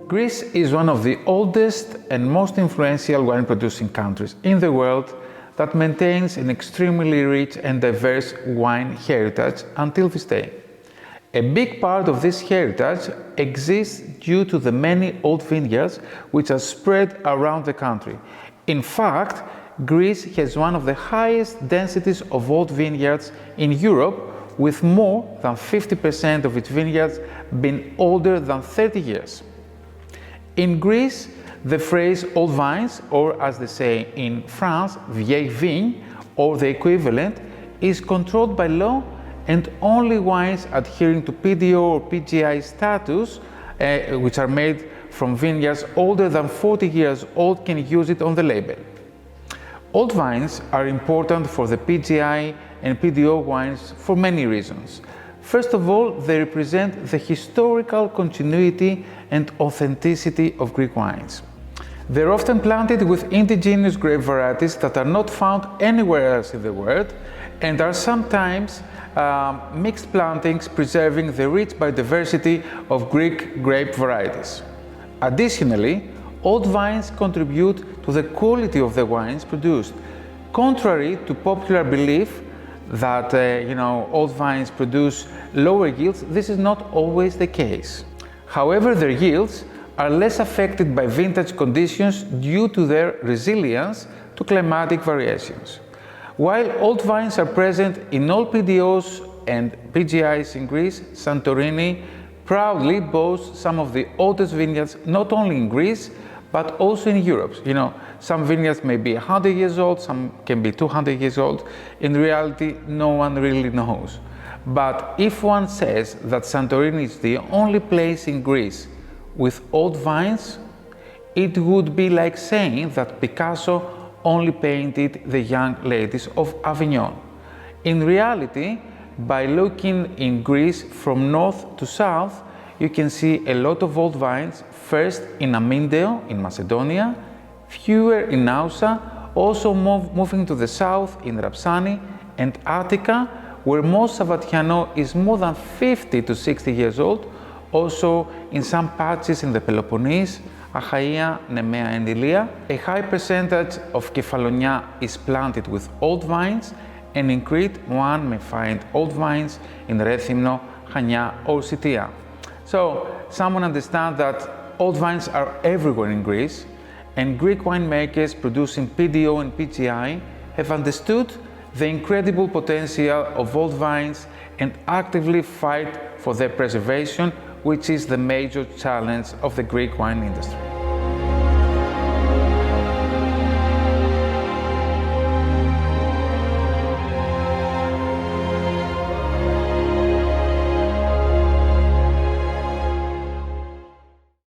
Greece is one of the oldest and most influential wine-producing countries in the world that maintains an extremely rich and diverse wine heritage until this day. A big part of this heritage exists due to the many old vineyards which are spread around the country. In fact, Greece has one of the highest densities of old vineyards in Europe, with more than 50% of its vineyards being older than 30 years. In Greece, the phrase old vines, or as they say in France, vieilles vignes, or the equivalent, is controlled by law, and only wines adhering to PDO or PGI status, which are made from vineyards older than 40 years old, can use it on the label. Old vines are important for the PGI and PDO wines for many reasons. First of all, they represent the historical continuity and authenticity of Greek wines. They're often planted with indigenous grape varieties that are not found anywhere else in the world, and are sometimes mixed plantings preserving the rich biodiversity of Greek grape varieties. Additionally, old vines contribute to the quality of the wines produced. Contrary to popular belief that old vines produce lower yields, this is not always the case. However, their yields are less affected by vintage conditions due to their resilience to climatic variations. While old vines are present in all PDOs and PGIs in Greece, Santorini proudly boasts some of the oldest vineyards not only in Greece but also in Europe. Some vineyards may be 100 years old, some can be 200 years old. In reality, no one really knows. But if one says that Santorini is the only place in Greece with old vines, it would be like saying that Picasso only painted the young ladies of Avignon. In reality, by looking in Greece from north to south, you can see a lot of old vines, first in Amindeo in Macedonia, fewer in Nausa, also moving to the south in Rapsani and Attica, where most Savatiano is more than 50 to 60 years old, also in some patches in the Peloponnese, Achaia, Nemea and Ilia. A high percentage of Kefalonia is planted with old vines, and in Crete one may find old vines in Rethymno, Chania or Sitia. So someone understands that old vines are everywhere in Greece, and Greek winemakers producing PDO and PGI have understood the incredible potential of old vines and actively fight for their preservation, which is the major challenge of the Greek wine industry.